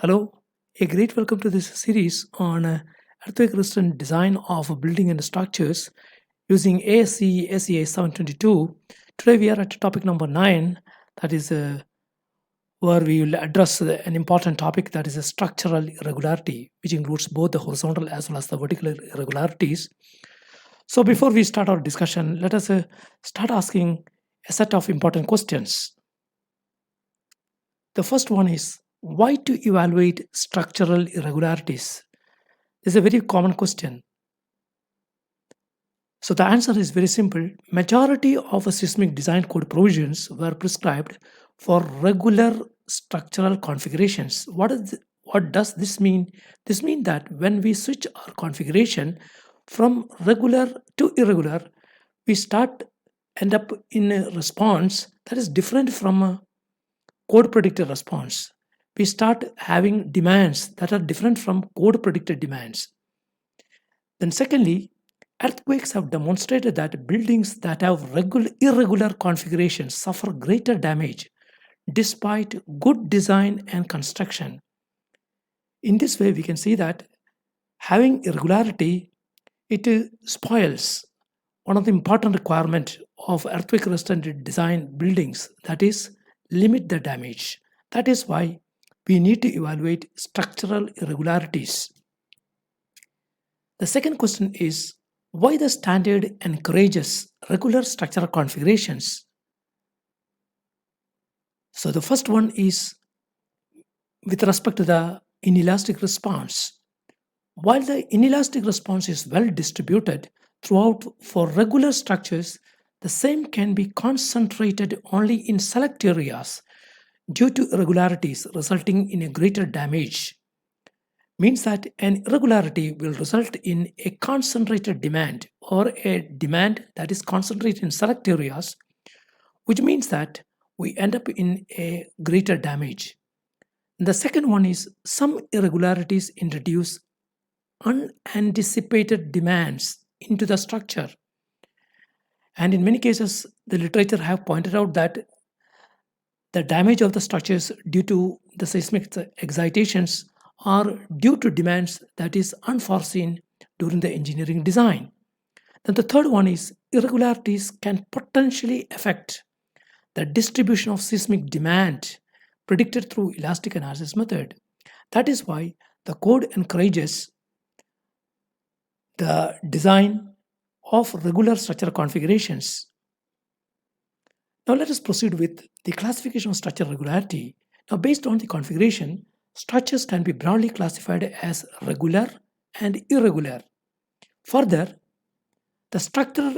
Hello, a great welcome to this series on earthquake resistant design of building and structures using ASCE SEI 722. Today we are at topic number 9, that is where we will address an important topic, that is a structural irregularity, which includes both the horizontal as well as the vertical irregularities. So before we start our discussion, let us start asking a set of important questions. The first one is, why to evaluate structural irregularities? This is a very common question. So the answer is very simple. Majority of a seismic design code provisions were prescribed for regular structural configurations. What does this mean? This means that when we switch our configuration from regular to irregular, we end up in a response that is different from a code predicted response. We start having demands that are different from code predicted demands. Then secondly, earthquakes have demonstrated that buildings that have irregular configurations suffer greater damage despite good design and construction. In this way, we can see that having irregularity, it spoils one of the important requirements of earthquake resistant design buildings, that is limit the damage. That is why we need to evaluate structural irregularities. The second question is, why the standard encourages regular structural configurations? So the first one is with respect to the inelastic response. While the inelastic response is well distributed throughout for regular structures, the same can be concentrated only in select areas due to irregularities resulting in a greater damage. Means that an irregularity will result in a concentrated demand or a demand that is concentrated in select areas, which means that we end up in a greater damage. The second one is, some irregularities introduce unanticipated demands into the structure. And in many cases, the literature have pointed out that the damage of the structures due to the seismic excitations are due to demands that is unforeseen during the engineering design. Then the third one is, irregularities can potentially affect the distribution of seismic demand predicted through elastic analysis method. That is why the code encourages the design of regular structural configurations. Now let us proceed with the classification of structural regularity. Now, based on the configuration, structures can be broadly classified as regular and irregular. Further, the structural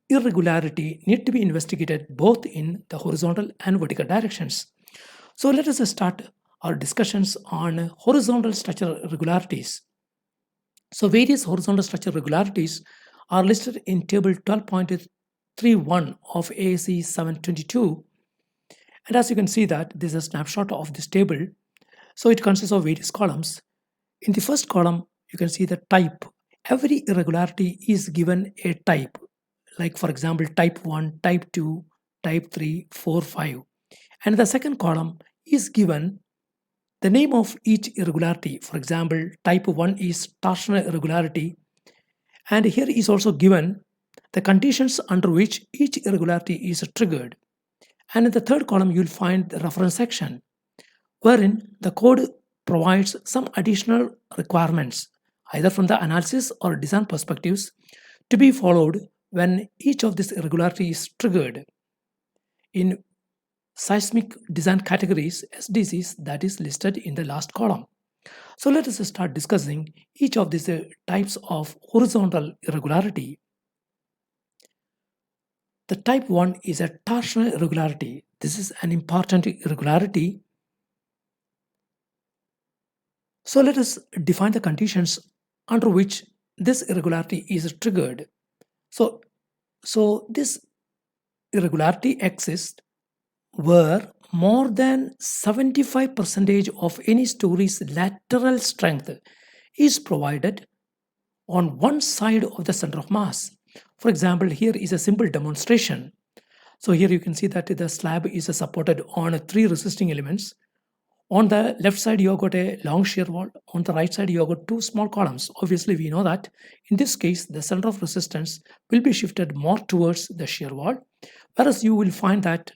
irregularity need to be investigated both in the horizontal and vertical directions. So let us start our discussions on horizontal structural irregularities. So various horizontal structural irregularities are listed in table 12.31 of ASCE 722. And as you can see that this is a snapshot of this table. So it consists of various columns. In the first column, you can see the type. Every irregularity is given a type, like for example, type 1, type 2, type 3, 4, 5. And the second column is given the name of each irregularity. For example, type 1 is torsional irregularity. And here is also given the conditions under which each irregularity is triggered. And in the third column, you'll find the reference section, wherein the code provides some additional requirements, either from the analysis or design perspectives, to be followed when each of these irregularities is triggered. In seismic design categories, SDCs, that is listed in the last column. So let us start discussing each of these types of horizontal irregularity. The type 1 is a torsional irregularity. This is an important irregularity. So let us define the conditions under which this irregularity is triggered. So this irregularity exists where more than 75% of any story's lateral strength is provided on one side of the center of mass. For example, here is a simple demonstration. So here you can see that the slab is supported on three resisting elements. On the left side, you have got a long shear wall. On the right side, you have got two small columns. Obviously, we know that in this case, the center of resistance will be shifted more towards the shear wall, whereas you will find that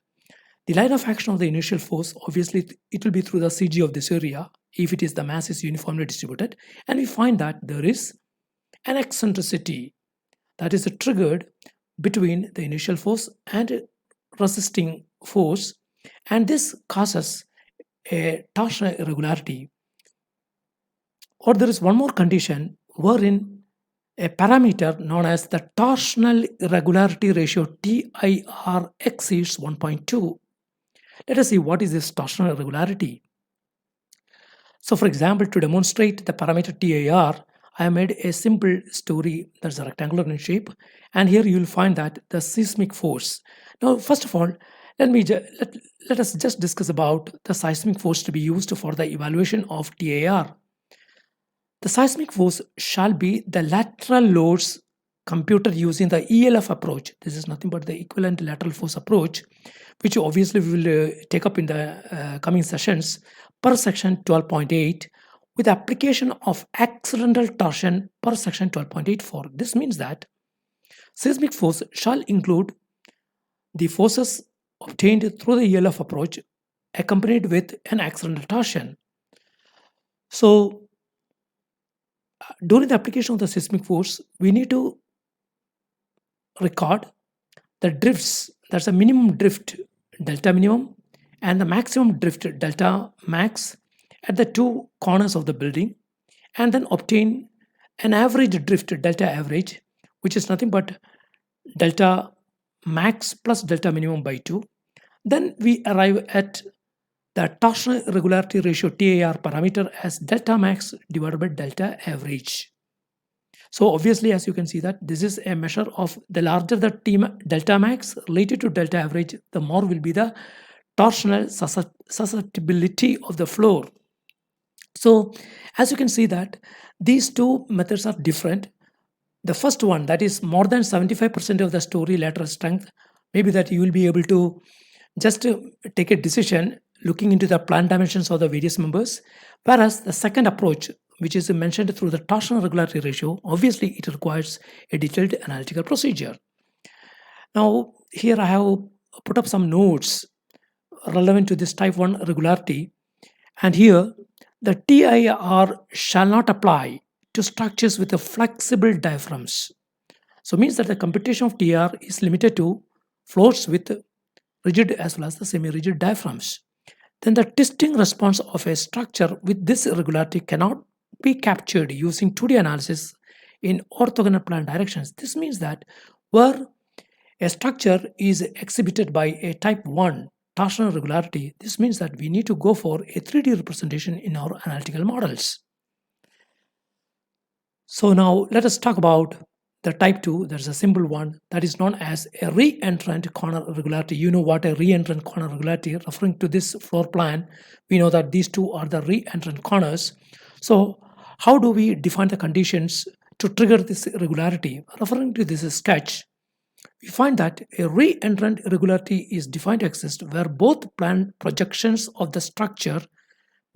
the line of action of the initial force, obviously, it will be through the CG of this area if it is the mass is uniformly distributed. And we find that there is an eccentricity that is triggered between the initial force and resisting force, and this causes a torsional irregularity. Or there is one more condition wherein a parameter known as the torsional irregularity ratio TIR exceeds 1.2. Let us see what is this torsional irregularity. So for example, to demonstrate the parameter TIR, I have made a simple story that's rectangular in shape, and here you will find that the seismic force. Now, first of all, let us just discuss about the seismic force to be used for the evaluation of TIR. The seismic force shall be the lateral loads computed using the ELF approach. This is nothing but the equivalent lateral force approach, which obviously we will take up in the coming sessions, per section 12.8 with application of accidental torsion per section 12.84. This means that seismic force shall include the forces obtained through the ELF approach accompanied with an accidental torsion. So during the application of the seismic force, we need to record the drifts. That's a minimum drift delta minimum and the maximum drift delta max at the two corners of the building, and then obtain an average drift delta average, which is nothing but delta max plus delta minimum by 2. Then we arrive at the torsional irregularity ratio TIR parameter as delta max divided by delta average. So obviously, as you can see that this is a measure of the larger the delta max related to delta average, the more will be the torsional susceptibility of the floor. So as you can see that these two methods are different. The first one, that is more than 75% of the story lateral strength, maybe that you will be able to just take a decision looking into the plan dimensions of the various members. Whereas the second approach, which is mentioned through the torsional irregularity ratio, obviously it requires a detailed analytical procedure. Now here I have put up some notes relevant to this type 1 irregularity, and here the TIR shall not apply to structures with a flexible diaphragms. So means that the computation of TIR is limited to floors with rigid as well as the semi-rigid diaphragms. Then the testing response of a structure with this irregularity cannot be captured using 2D analysis in orthogonal plan directions. This means that where a structure is exhibited by a type 1 torsional irregularity, this means that we need to go for a 3D representation in our analytical models. So now let us talk about the type 2. There's a simple one that is known as a re-entrant corner irregularity. You know what a re-entrant corner irregularity, referring to this floor plan, we know that these two are the re-entrant corners. So how do we define the conditions to trigger this irregularity? Referring to this sketch, we find that a re-entrant irregularity is defined to exist where both plan projections of the structure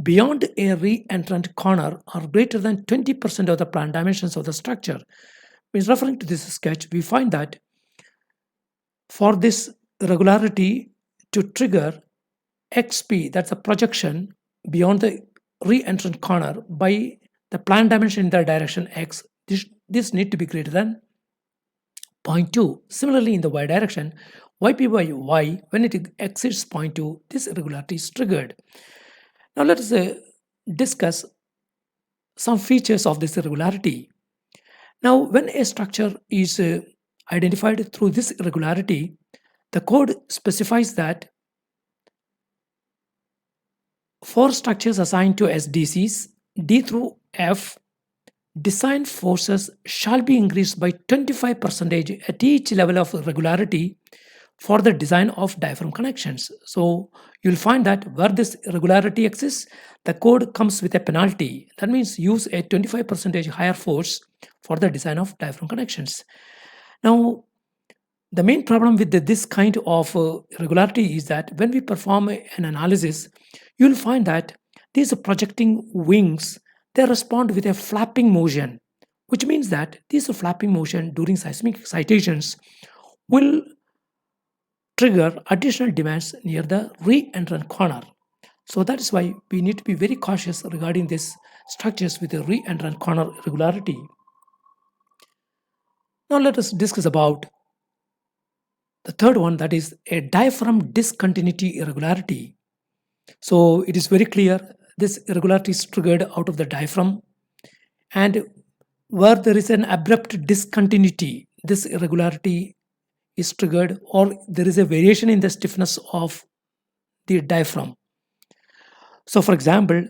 beyond a re-entrant corner are greater than 20% of the plan dimensions of the structure. Means referring to this sketch, we find that for this irregularity to trigger XP, that's a projection beyond the re-entrant corner by the plan dimension in the direction X, this need to be greater than 0.2. Similarly, in the Y direction, YP by Y, when it exceeds 0.2, this irregularity is triggered. Now let us discuss some features of this irregularity. Now, when a structure is identified through this irregularity, the code specifies that for structures assigned to SDCs, D through F, design forces shall be increased by 25% at each level of irregularity for the design of diaphragm connections. So you'll find that where this irregularity exists, the code comes with a penalty. That means use a 25% higher force for the design of diaphragm connections. Now, the main problem with this kind of irregularity is that when we perform an analysis, you'll find that these projecting wings, they respond with a flapping motion, which means that this flapping motion during seismic excitations will trigger additional demands near the re-entrant corner. So that is why we need to be very cautious regarding these structures with a re-entrant corner irregularity. Now let us discuss about the third one, that is a diaphragm discontinuity irregularity. So it is very clear this irregularity is triggered out of the diaphragm, and where there is an abrupt discontinuity, this irregularity is triggered, or there is a variation in the stiffness of the diaphragm. So for example,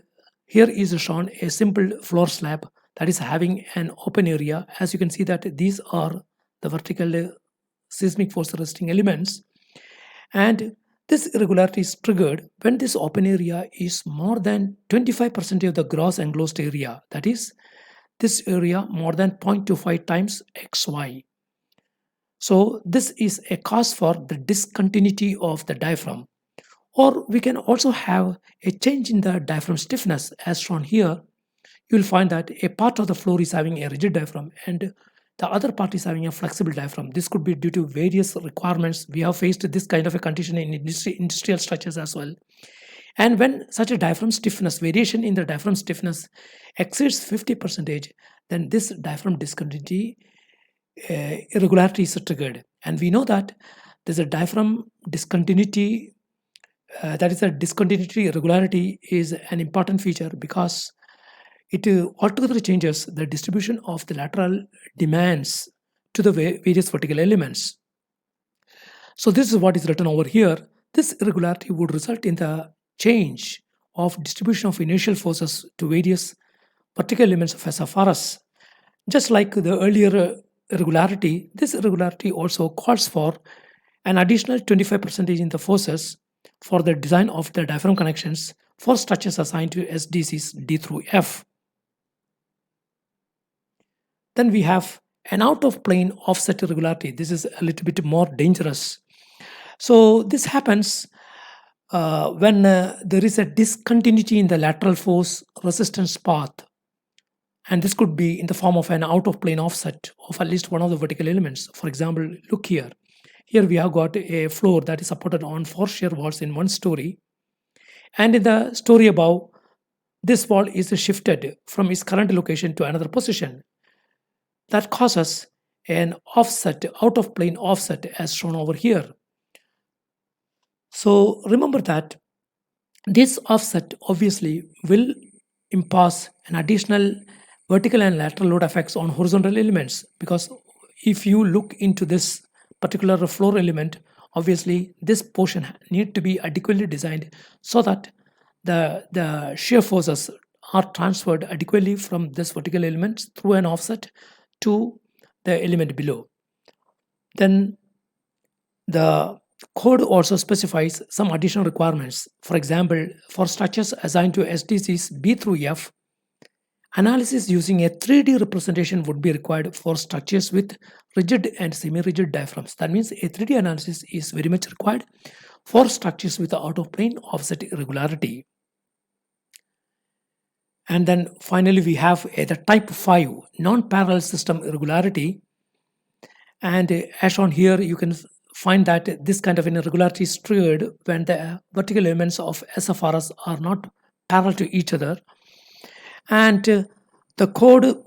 here is shown a simple floor slab that is having an open area. As you can see that these are the vertical seismic force resisting elements, and this irregularity is triggered when this open area is more than 25% of the gross enclosed area, that is this area more than 0.25 times xy. So this is a cause for the discontinuity of the diaphragm. Or we can also have a change in the diaphragm stiffness. As shown here, you will find that a part of the floor is having a rigid diaphragm and the other part is having a flexible diaphragm. This could be due to various requirements. We have faced this kind of a condition in industrial structures as well. And when such a diaphragm stiffness, variation in the diaphragm stiffness exceeds 50%, then this diaphragm discontinuity irregularity is triggered. And we know that there's a diaphragm discontinuity, that is a discontinuity irregularity is an important feature because it altogether changes the distribution of the lateral demands to the various vertical elements. So this is what is written over here. This irregularity would result in the change of distribution of inertial forces to various vertical elements of SFRS. Just like the earlier irregularity, this irregularity also calls for an additional 25% in the forces for the design of the diaphragm connections for structures assigned to SDCs D through F. Then we have an out of plane offset irregularity. This is a little bit more dangerous. So this happens when there is a discontinuity in the lateral force resistance path, and this could be in the form of an out of plane offset of at least one of the vertical elements. For example, look here. Here we have got a floor that is supported on 4 shear walls in one story, and in the story above, this wall is shifted from its current location to another position. That causes an offset, out of plane offset, as shown over here. So remember that this offset obviously will impose an additional vertical and lateral load effects on horizontal elements, because if you look into this particular floor element, obviously this portion need to be adequately designed so that the shear forces are transferred adequately from this vertical element through an offset to the element below. Then the code also specifies some additional requirements. For example, for structures assigned to SDCs B through F, analysis using a 3D representation would be required for structures with rigid and semi-rigid diaphragms. That means a 3D analysis is very much required for structures with out of plane offset irregularity. And then finally we have the type 5 non-parallel system irregularity, and as shown here you can find that this kind of an irregularity is triggered when the vertical elements of SFRS are not parallel to each other, and the code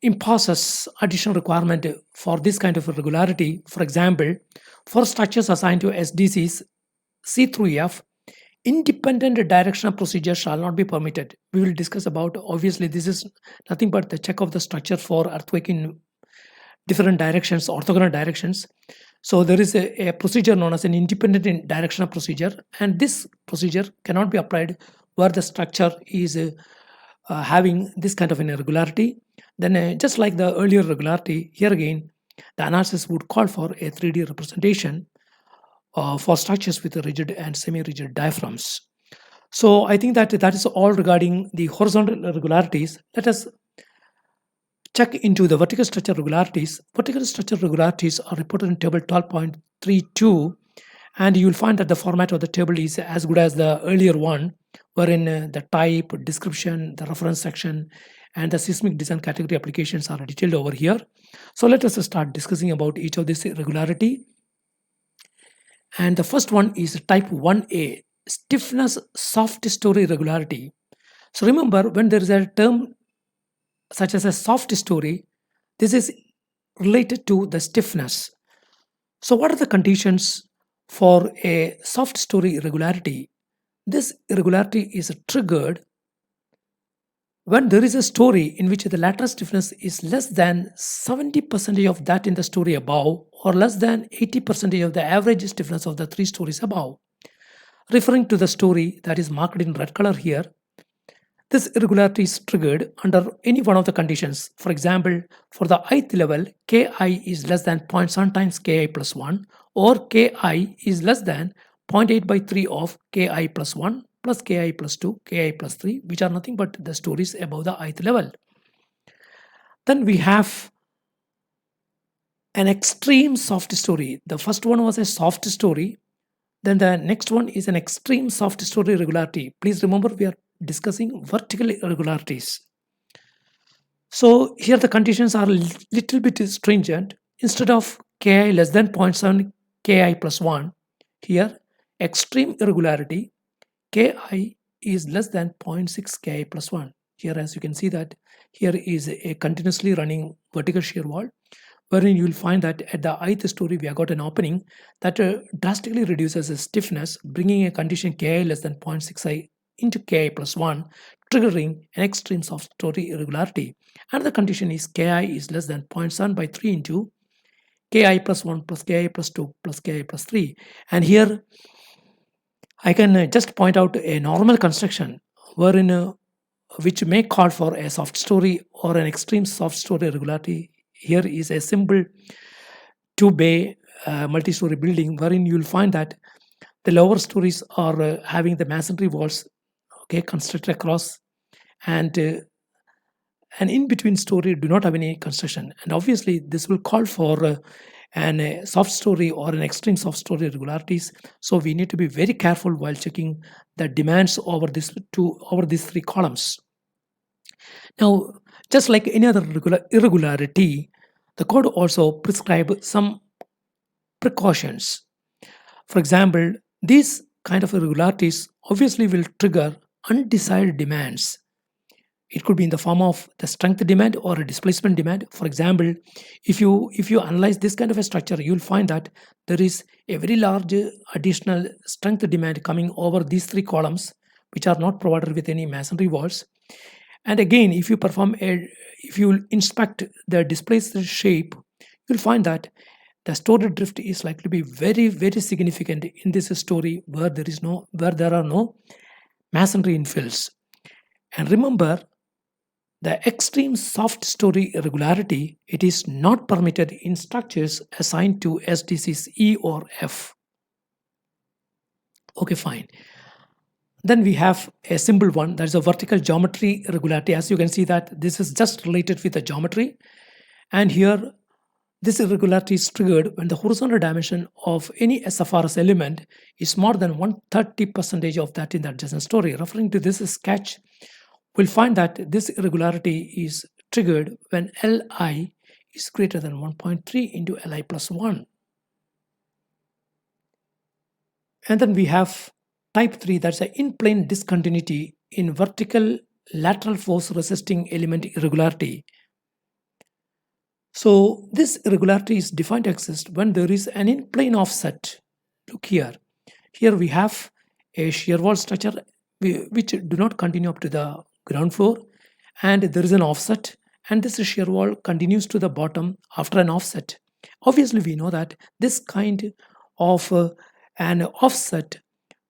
imposes additional requirement for this kind of irregularity. For example, for structures assigned to SDCs C through F, independent directional procedure shall not be permitted. We will discuss about, obviously this is nothing but the check of the structure for earthquake in different directions, orthogonal directions. So there is a procedure known as an independent directional procedure, and this procedure cannot be applied where the structure is having this kind of an irregularity. Then just like the earlier irregularity, here again the analysis would call for a 3D representation for structures with rigid and semi-rigid diaphragms. So I think that is all regarding the horizontal irregularities. Let us check into the vertical structure regularities. Vertical structure regularities are reported in table 12.32, and you will find that the format of the table is as good as the earlier one. wherein the type, description, the reference section, and the seismic design category applications are detailed over here. So let us start discussing about each of this irregularity. And the first one is type 1A, stiffness soft story irregularity. So remember, when there is a term such as a soft story, this is related to the stiffness. So what are the conditions for a soft story irregularity? This irregularity is triggered when there is a story in which the lateral stiffness is less than 70% of that in the story above, or less than 80% of the average stiffness of the three stories above. Referring to the story that is marked in red color here, this irregularity is triggered under any one of the conditions. For example, for the ith level, Ki is less than 0.7 times Ki plus 1, or Ki is less than 0.8 by 3 of Ki plus 1 plus Ki plus 2, Ki plus 3, which are nothing but the stories above the ith level. Then we have an extreme soft story. The first one was a soft story. Then the next one is an extreme soft story irregularity. Please remember, we are discussing vertical irregularities. So here the conditions are a little bit stringent. Instead of Ki less than 0.7 Ki plus 1, here extreme irregularity, Ki is less than 0.6 Ki plus 1. Here, as you can see, that here is a continuously running vertical shear wall, wherein you will find that at the ith story we have got an opening that drastically reduces the stiffness, bringing a condition Ki less than 0.6i into Ki plus 1, triggering an extreme soft story irregularity. Another condition is Ki is less than 0.7 by 3 into Ki plus 1 plus Ki plus 2 plus Ki plus 3. And here I can just point out a normal construction wherein which may call for a soft story or an extreme soft story irregularity. Here is a simple two-bay multi-story building wherein you will find that the lower stories are having the masonry walls, okay, constructed across, and an in-between story do not have any construction. And obviously this will call for an soft story or an extreme soft story irregularities. So we need to be very careful while checking the demands over these three columns. Now, just like any other irregularity, the code also prescribes some precautions. For example, these kind of irregularities obviously will trigger undesired demands. It could be in the form of the strength demand or a displacement demand. For example, if you analyze this kind of a structure, you will find that there is a very large additional strength demand coming over these three columns, which are not provided with any masonry walls. And again, if you inspect the displaced shape, you'll find that the story drift is likely to be very, very significant in this story where there are no masonry infills. And remember, the extreme soft story irregularity, it is not permitted in structures assigned to SDCs E or F. Okay, fine. Then we have a simple one, that is a vertical geometry irregularity. As you can see that this is just related with the geometry. And here, this irregularity is triggered when the horizontal dimension of any SFRS element is more than 130% of that in the adjacent story. Referring to this sketch, we'll find that this irregularity is triggered when Li is greater than 1.3 into Li plus 1. And then we have type 3, that's an in-plane discontinuity in vertical lateral force resisting element irregularity. So this irregularity is defined to exist when there is an in-plane offset. Look here. Here we have a shear wall structure which do not continue up to the ground floor, and there is an offset, and this shear wall continues to the bottom after an offset. Obviously, we know that this kind of an offset,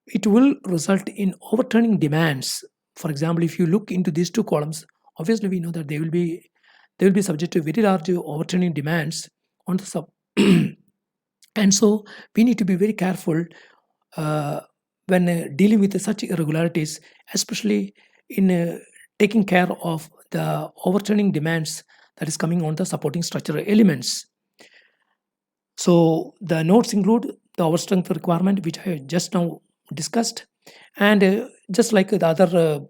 it will result in overturning demands. For example, if you look into these two columns, obviously we know that they will be subject to very large overturning demands on the sub. And so we need to be very careful when dealing with such irregularities, especially in taking care of the overturning demands that is coming on the supporting structural elements. So the notes include the overstrength requirement, which I just now discussed, And just like the other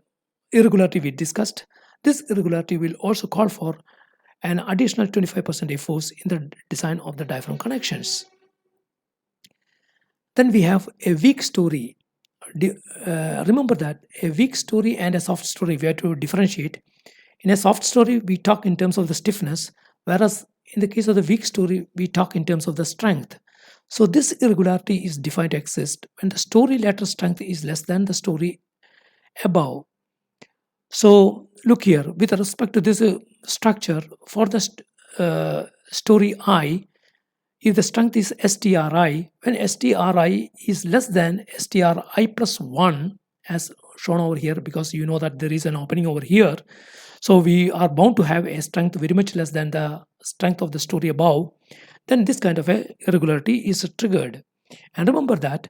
irregularity we discussed, this irregularity will also call for an additional 25% force in the design of the diaphragm connections. Then we have a weak story. Remember that a weak story and a soft story, we have to differentiate. In a soft story, we talk in terms of the stiffness, whereas in the case of the weak story, we talk in terms of the strength. So this irregularity is defined to exist when the story lateral strength is less than the story above. So look here, with respect to this structure, for the story I, if the strength is STRI, when STRI is less than STRI plus 1, as shown over here, because you know that there is an opening over here, so we are bound to have a strength very much less than the strength of the story above, then this kind of a irregularity is triggered. And remember that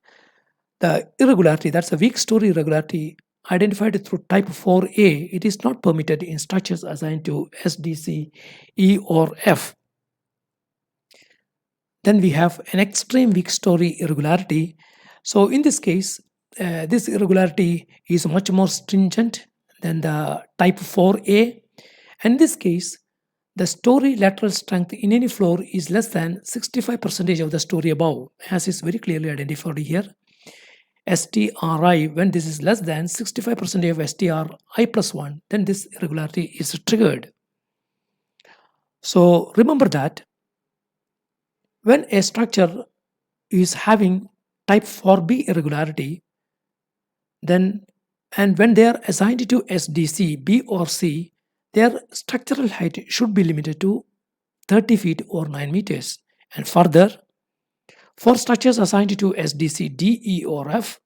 the irregularity, that's a weak story irregularity, identified through type 4A, it is not permitted in structures assigned to SDC, E, or F. Then we have an extreme weak story irregularity. So in this case, this irregularity is much more stringent than the type 4A. And in this case, the story lateral strength in any floor is less than 65% of the story above, as is very clearly identified here. STRI, when this is less than 65% of STRI plus 1, then this irregularity is triggered. So remember that when a structure is having type 4B irregularity, then and when they are assigned to SDC, B or C, their structural height should be limited to 30 feet or 9 meters. And further, for structures assigned to SDC, D, E or F,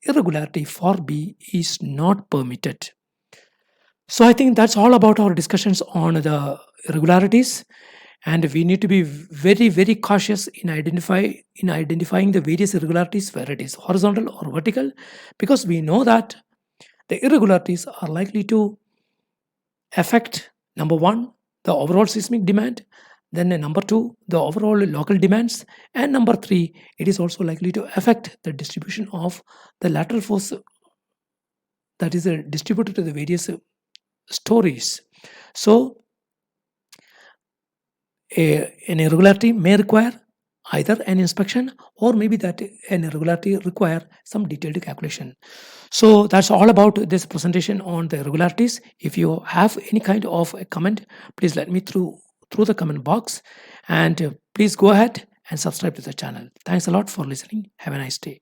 irregularity for B is not permitted. So I think that's all about our discussions on the irregularities, and we need to be very, very cautious in identifying the various irregularities, whether it is horizontal or vertical, because we know that the irregularities are likely to affect, number one, the overall seismic demand, then number two, the overall local demands, and number three, it is also likely to affect the distribution of the lateral force that is distributed to the various stories. So an irregularity may require either an inspection, or maybe that an irregularity require some detailed calculation. So that's all about this presentation on the irregularities. If you have any kind of a comment, please let me through the comment box, and please go ahead and subscribe to the channel. Thanks a lot for listening. Have a nice day.